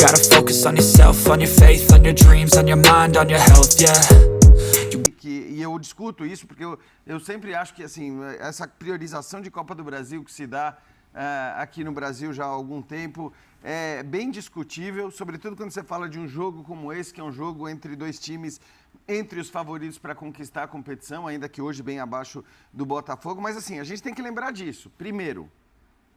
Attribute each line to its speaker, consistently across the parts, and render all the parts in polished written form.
Speaker 1: gotta focus on yourself, on your faith, on your dreams, on your mind, on your health, yeah.
Speaker 2: E eu discuto isso porque eu sempre acho que assim, essa priorização de Copa do Brasil que se dá aqui no Brasil já há algum tempo é bem discutível, sobretudo quando você fala de um jogo como esse, que é um jogo entre dois times, entre os favoritos para conquistar a competição, ainda que hoje bem abaixo do Botafogo. Mas assim, a gente tem que lembrar disso. Primeiro,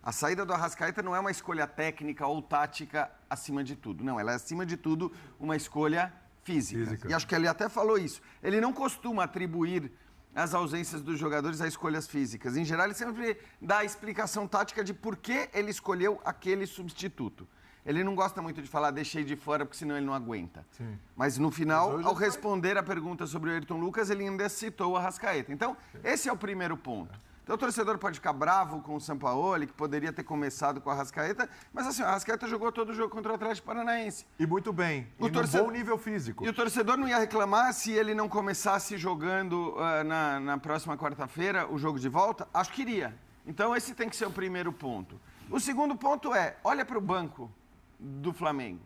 Speaker 2: a saída do Arrascaeta não é uma escolha técnica ou tática acima de tudo. Não, ela é acima de tudo uma escolha física. E acho que ele até falou isso. Ele não costuma atribuir as ausências dos jogadores a escolhas físicas. Em geral, ele sempre dá a explicação tática de por que ele escolheu aquele substituto. Ele não gosta muito de falar, deixei de fora, porque senão ele não aguenta. Sim. Mas no final, ao responder a pergunta sobre o Ayrton Lucas, ele ainda citou o Arrascaeta. Então, esse é o primeiro ponto. Então, o torcedor pode ficar bravo com o Sampaoli, que poderia ter começado com o Arrascaeta, mas assim, o Arrascaeta jogou todo o jogo contra o Atlético Paranaense.
Speaker 3: E muito bem, num bom nível físico.
Speaker 2: E o torcedor não ia reclamar se ele não começasse jogando na próxima quarta-feira o jogo de volta? Acho que iria. Então, esse tem que ser o primeiro ponto. O segundo ponto é, olha para o banco do Flamengo.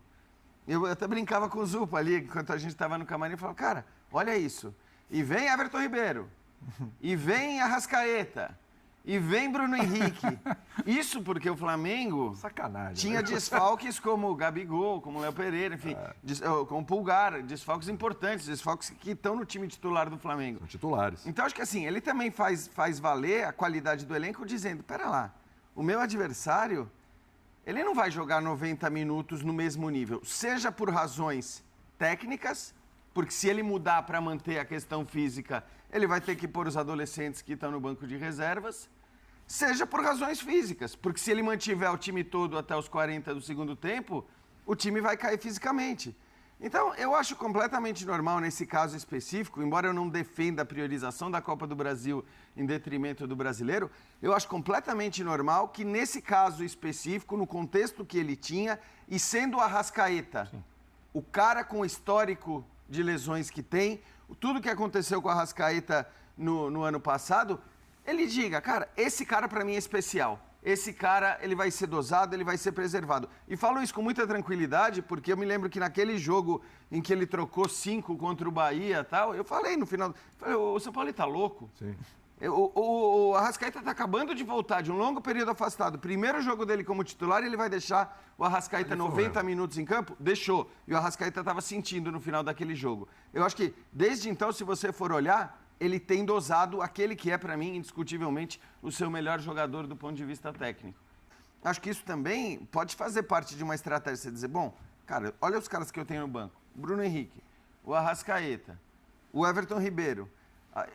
Speaker 2: Eu até brincava com o Zupa ali, enquanto a gente estava no camarim, e falava, cara, olha isso. E vem Everton Ribeiro. E vem Arrascaeta. E vem Bruno Henrique. Isso porque o Flamengo tinha desfalques como o Gabigol, como o Léo Pereira, enfim, como o Pulgar, desfalques importantes, desfalques que estão no time titular do Flamengo.
Speaker 3: São titulares.
Speaker 2: Então, acho que assim, ele também faz valer a qualidade do elenco dizendo, pera lá, o meu adversário, ele não vai jogar 90 minutos no mesmo nível, seja por razões técnicas, porque se ele mudar para manter a questão física, ele vai ter que pôr os adolescentes que estão no banco de reservas, seja por razões físicas, porque se ele mantiver o time todo até os 40 do segundo tempo, o time vai cair fisicamente. Então, eu acho completamente normal nesse caso específico, embora eu não defenda a priorização da Copa do Brasil em detrimento do brasileiro, eu acho completamente normal que nesse caso específico, no contexto que ele tinha, e sendo o Arrascaeta, o cara com o histórico de lesões que tem, tudo que aconteceu com o Arrascaeta no ano passado, ele diga, cara, esse cara para mim é especial. Esse cara, ele vai ser dosado, ele vai ser preservado. E falo isso com muita tranquilidade, porque eu me lembro que naquele jogo em que ele trocou 5 contra o Bahia e tal, eu falei no final, o São Paulo tá louco.
Speaker 3: Sim.
Speaker 2: O Arrascaeta está acabando de voltar de um longo período afastado. Primeiro jogo dele como titular, ele vai deixar o Arrascaeta 90 minutos em campo? Deixou. E o Arrascaeta estava sentindo no final daquele jogo. Eu acho que, desde então, se você for olhar, ele tem dosado aquele que é, para mim, indiscutivelmente, o seu melhor jogador do ponto de vista técnico. Acho que isso também pode fazer parte de uma estratégia. Você dizer, bom, cara, olha os caras que eu tenho no banco. Bruno Henrique, o Arrascaeta, o Everton Ribeiro.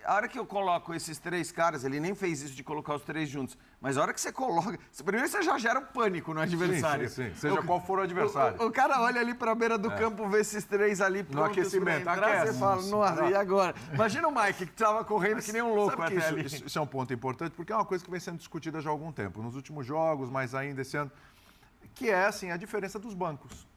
Speaker 2: A hora que eu coloco esses 3 caras, ele nem fez isso de colocar os 3 juntos, mas a hora que você coloca... Primeiro você já gera um pânico no adversário.
Speaker 3: Sim. Seja qual for o adversário.
Speaker 2: O cara olha ali para a beira do campo, vê esses 3 ali prontos para entrar, você fala, nossa, e agora? Imagina o Mike, que estava correndo que nem um louco até ali.
Speaker 3: Isso é um ponto importante, porque é uma coisa que vem sendo discutida já há algum tempo, nos últimos jogos, mas ainda esse ano, que é, assim, a diferença dos bancos.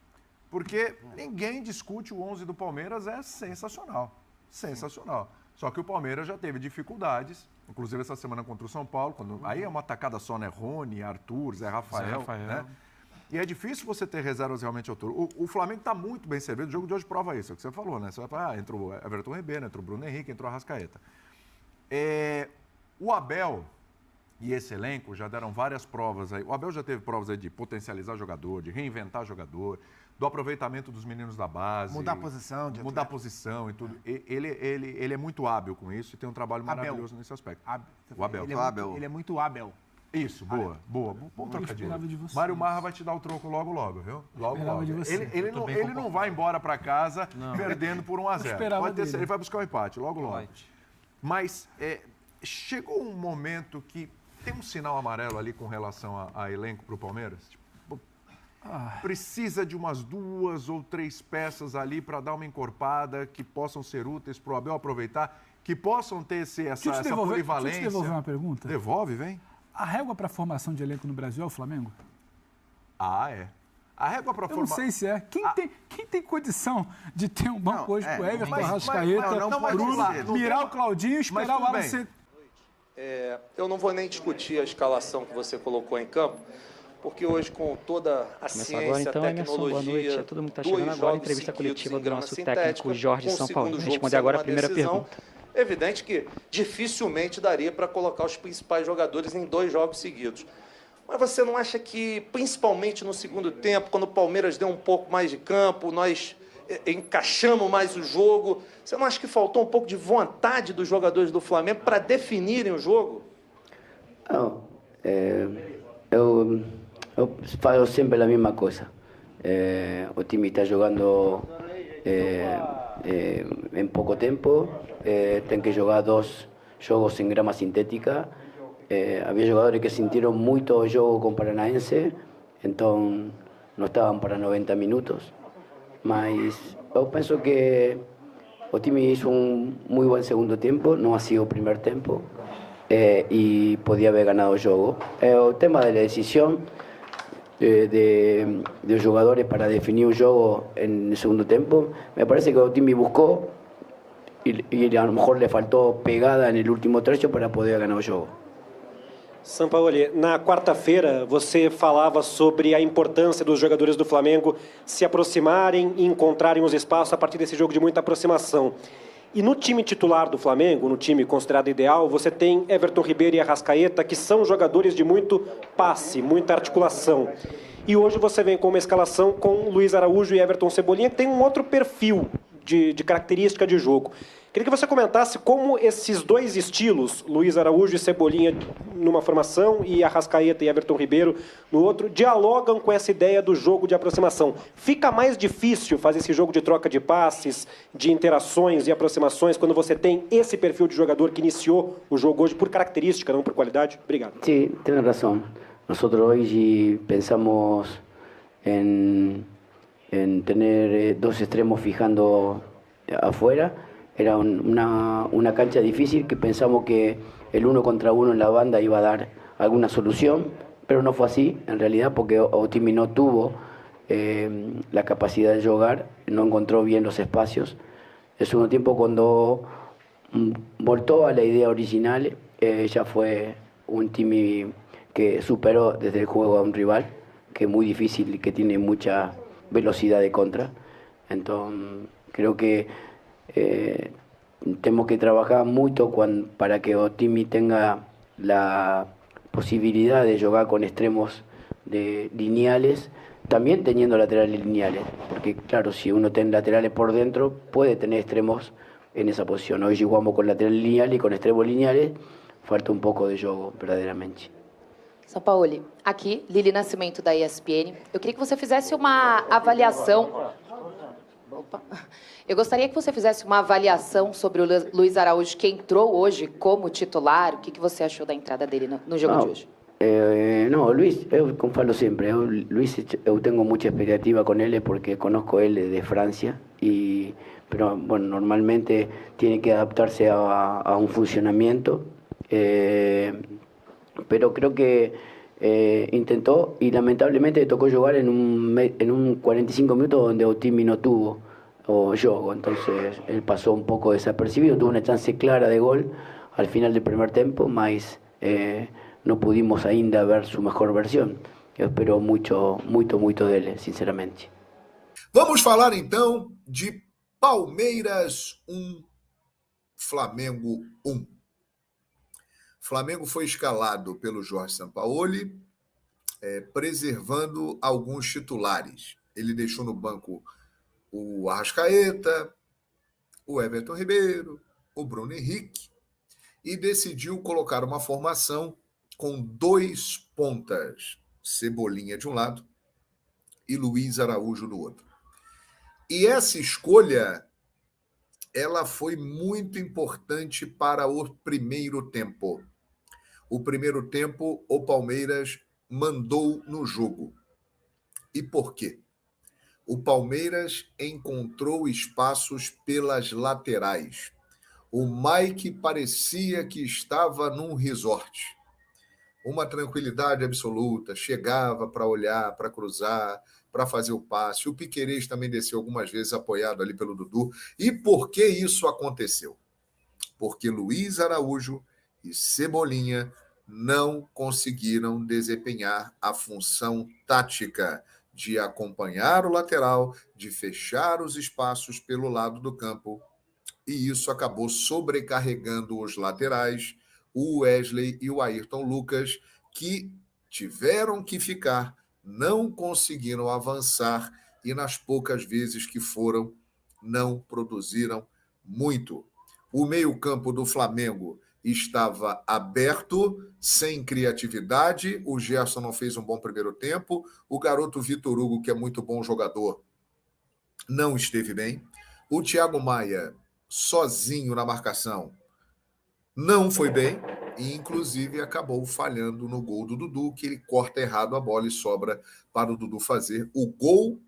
Speaker 3: Porque ninguém discute o 11 do Palmeiras, é sensacional. Sensacional. Só que o Palmeiras já teve dificuldades, inclusive essa semana contra o São Paulo, aí é uma tacada só, né? Rony, Arthur, Zé Rafael. Né? E é difícil você ter reservas realmente à altura. O Flamengo está muito bem servido, o jogo de hoje prova isso, é o que você falou, né? Você vai falar, entrou o Everton Ribeiro, entrou o Bruno Henrique, entrou o Arrascaeta. O Abel e esse elenco já deram várias provas aí. O Abel já teve provas aí de potencializar jogador, de reinventar jogador, do aproveitamento dos meninos da base.
Speaker 4: Mudar a posição.
Speaker 3: Mudar a posição e tudo. Ele é muito hábil com isso e tem um trabalho maravilhoso nesse aspecto. O Abel.
Speaker 4: Ele é muito hábil.
Speaker 3: Isso, boa. Bom trocadilho. Mário Marra vai te dar o troco logo, viu? Logo. Ele não vai embora para casa perdendo por 1-0. Ele vai buscar um empate, logo. Mas chegou um momento que tem um sinal amarelo ali com relação a elenco para o Palmeiras? Precisa de umas 2 ou 3 peças ali para dar uma encorpada que possam ser úteis para o Abel aproveitar, que possam ter essa polivalência.
Speaker 5: Deixa eu te devolver uma pergunta.
Speaker 3: Devolve, vem.
Speaker 5: A régua para formação de elenco no Brasil é o Flamengo?
Speaker 3: É. A régua para
Speaker 5: formação... Eu não sei se é. Quem tem condição de ter um banco hoje com o Everton, Arrascaeta, Bruno, mirar o Claudinho e esperar o Alan ser...
Speaker 6: Eu não vou nem discutir a escalação que você colocou em campo, porque hoje, com toda a ciência,
Speaker 7: então,
Speaker 6: a
Speaker 7: Emerson, boa noite
Speaker 6: tecnologia,
Speaker 7: a todo mundo que está chegando agora, entrevista coletiva do nosso técnico Jorge
Speaker 6: com o
Speaker 7: Sampaoli.
Speaker 6: segundo
Speaker 7: Vou
Speaker 6: jogo
Speaker 7: responder
Speaker 6: sendo
Speaker 7: agora a
Speaker 6: uma
Speaker 7: primeira
Speaker 6: decisão,
Speaker 7: pergunta.
Speaker 6: é evidente que dificilmente daria para colocar os principais jogadores em 2 jogos seguidos. Mas você não acha que, principalmente no segundo tempo, quando o Palmeiras deu um pouco mais de campo, nós encaixamos mais o jogo, você não acha que faltou um pouco de vontade dos jogadores do Flamengo para definirem o jogo?
Speaker 8: Não, eu falo sempre a mesma coisa. O time está jogando em pouco tempo, tem que jogar 2 jogos em grama sintética. Havia jogadores que sentiram muito o jogo com o Paranaense, então não estavam para 90 minutos. Mas eu penso que o time hizo un muy buen segundo tempo, não ha sido o primeiro tempo, e podia haber ganado o jogo. O tema da decisão de los jogadores para definir un jogo en el segundo tiempo, me parece que o time buscou y a lo mejor le faltó pegada en el último trecho para poder ganar o jogo.
Speaker 9: Sampaoli, na quarta-feira você falava sobre a importância dos jogadores do Flamengo se aproximarem e encontrarem os espaços a partir desse jogo de muita aproximação. E no time titular do Flamengo, no time considerado ideal, você tem Everton Ribeiro e Arrascaeta, que são jogadores de muito passe, muita articulação. E hoje você vem com uma escalação com Luiz Araújo e Everton Cebolinha, que tem um outro perfil de característica de jogo. Queria que você comentasse como esses 2 estilos, Luiz Araújo e Cebolinha numa formação e Arrascaeta e Everton Ribeiro no outro, dialogam com essa ideia do jogo de aproximação. Fica mais difícil fazer esse jogo de troca de passes, de interações e aproximações quando você tem esse perfil de jogador que iniciou o jogo hoje por característica, não por qualidade? Obrigado.
Speaker 8: Sí, tienes razón. Nosotros hoy pensamos en tener 2 extremos fijando afuera. Era una cancha difícil que pensamos que el 1 contra 1 en la banda iba a dar alguna solución, pero no fue así en realidad, porque Otimi no tuvo la capacidad de jugar, no encontró bien los espacios. El segundo tiempo, cuando voltó a la idea original, ya fue un Timi que superó desde el juego a un rival, que es muy difícil y que tiene mucha velocidad de contra. Entonces, creo que tenemos que trabajar mucho para que Otimi tenga la posibilidad de jugar con extremos lineales, también teniendo laterales lineales, porque claro, si uno tiene laterales por dentro, puede tener extremos en esa posición. Hoy jugamos con laterales lineales y con extremos lineales, falta um pouco de jogo, verdadeiramente.
Speaker 10: Sampaoli, aqui, Lili Nascimento, da ESPN. Eu queria que você fizesse uma avaliação... Opa. Eu gostaria que você fizesse uma avaliação sobre o Luiz Araújo, que entrou hoje como titular. O que você achou da entrada dele no jogo de hoje?
Speaker 8: No, Luis, eu como falo sempre, Luis, eu tengo mucha expectativa con él porque conozco él de Francia, pero bueno, normalmente tiene que adaptarse a un funcionamiento, pero creo que intentó y lamentablemente le tocó jugar en un 45 minutos donde Otimi no tuvo juego, entonces él pasó un poco desapercibido, tuvo una chance clara de gol al final del primer tiempo, mas no pudimos ainda ver su mejor versión. Eu espero muito dele, sinceramente.
Speaker 11: Vamos falar então de Palmeiras 1, Flamengo 1. Flamengo foi escalado pelo Jorge Sampaoli, preservando alguns titulares. Ele deixou no banco o Arrascaeta, o Everton Ribeiro, o Bruno Henrique e decidiu colocar uma formação com 2 pontas, Cebolinha de um lado e Luiz Araújo do outro. E essa escolha, ela foi muito importante para o primeiro tempo. O primeiro tempo, o Palmeiras mandou no jogo. E por quê? O Palmeiras encontrou espaços pelas laterais. O Mike parecia que estava num resort. Uma tranquilidade absoluta, chegava para olhar, para cruzar, para fazer o passe. O Piquerez também desceu algumas vezes apoiado ali pelo Dudu. E por que isso aconteceu? Porque Luiz Araújo e Cebolinha não conseguiram desempenhar a função tática de acompanhar o lateral, de fechar os espaços pelo lado do campo, e isso acabou sobrecarregando os laterais, o Wesley e o Ayrton Lucas, que tiveram que ficar, não conseguiram avançar e nas poucas vezes que foram, não produziram muito. O meio-campo do Flamengo estava aberto, sem criatividade, o Gerson não fez um bom primeiro tempo, o garoto Vitor Hugo, que é muito bom jogador, não esteve bem, o Thiago Maia, sozinho na marcação, não foi bem, e inclusive acabou falhando no gol do Dudu, que ele corta errado a bola e sobra para o Dudu fazer. O gol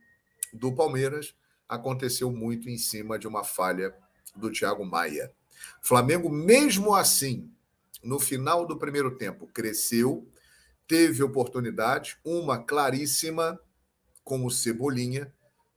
Speaker 11: do Palmeiras aconteceu muito em cima de uma falha do Thiago Maia. Flamengo, mesmo assim, no final do primeiro tempo, cresceu, teve oportunidade, uma claríssima com o Cebolinha,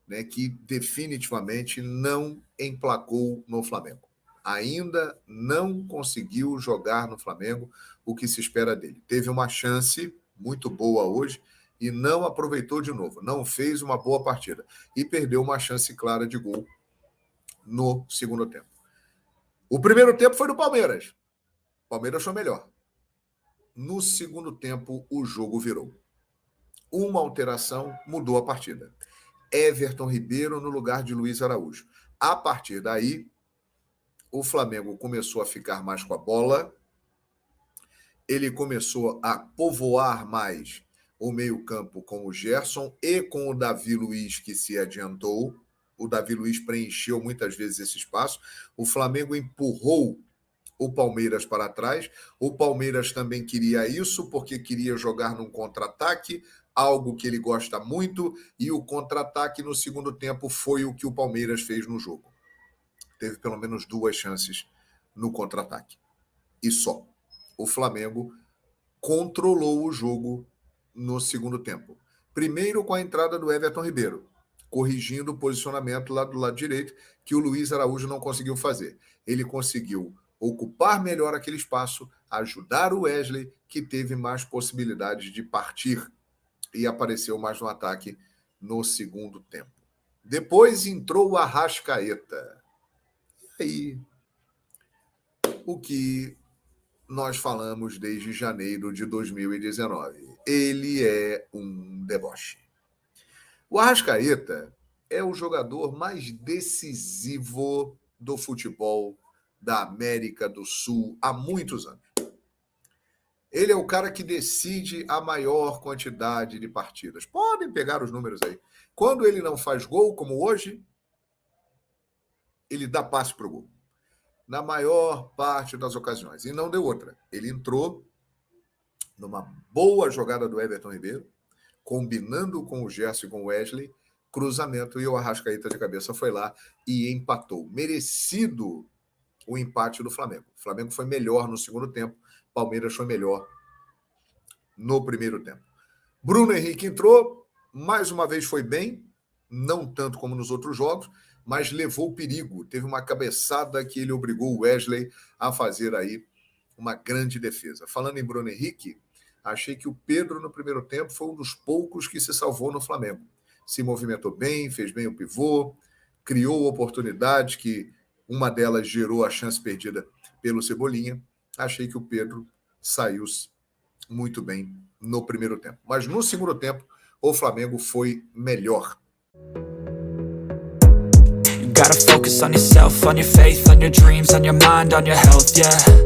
Speaker 11: né, que definitivamente não emplacou no Flamengo. Ainda não conseguiu jogar no Flamengo o que se espera dele. Teve uma chance muito boa hoje e não aproveitou de novo. Não fez uma boa partida. E perdeu uma chance clara de gol no segundo tempo. O primeiro tempo foi do Palmeiras. O Palmeiras foi melhor. No segundo tempo, o jogo virou. Uma alteração mudou a partida. Everton Ribeiro no lugar de Luiz Araújo. A partir daí, o Flamengo começou a ficar mais com a bola, ele começou a povoar mais o meio-campo com o Gerson e com o Davi Luiz, que se adiantou. O Davi Luiz preencheu muitas vezes esse espaço. O Flamengo empurrou o Palmeiras para trás. O Palmeiras também queria isso, porque queria jogar num contra-ataque, algo que ele gosta muito, e o contra-ataque no segundo tempo foi o que o Palmeiras fez no jogo. Teve pelo menos 2 chances no contra-ataque. E só. O Flamengo controlou o jogo no segundo tempo. Primeiro com a entrada do Everton Ribeiro, corrigindo o posicionamento lá do lado direito, que o Luiz Araújo não conseguiu fazer. Ele conseguiu ocupar melhor aquele espaço, ajudar o Wesley, que teve mais possibilidades de partir e apareceu mais no ataque no segundo tempo. Depois entrou o Arrascaeta. E aí, o que nós falamos desde janeiro de 2019. Ele é um deboche. O Arrascaeta é o jogador mais decisivo do futebol da América do Sul há muitos anos. Ele é o cara que decide a maior quantidade de partidas. Podem pegar os números aí. Quando ele não faz gol, como hoje, ele dá passe para o gol. Na maior parte das ocasiões. E não deu outra. Ele entrou numa boa jogada do Everton Ribeiro, combinando com o Gerson e com o Wesley, cruzamento, e o Arrascaeta de cabeça foi lá e empatou. Merecido o empate do Flamengo. O Flamengo foi melhor no segundo tempo, Palmeiras foi melhor no primeiro tempo. Bruno Henrique entrou, mais uma vez foi bem, não tanto como nos outros jogos, mas levou perigo. Teve uma cabeçada que ele obrigou o Wesley a fazer aí uma grande defesa. Falando em Bruno Henrique, achei que o Pedro no primeiro tempo foi um dos poucos que se salvou no Flamengo. Se movimentou bem, fez bem o pivô, criou oportunidades que uma delas gerou a chance perdida pelo Cebolinha. Achei que o Pedro saiu muito bem no primeiro tempo. Mas no segundo tempo, o Flamengo foi melhor.
Speaker 1: You gotta focus on yourself, on your faith, on your dreams, on your mind, on your health, yeah.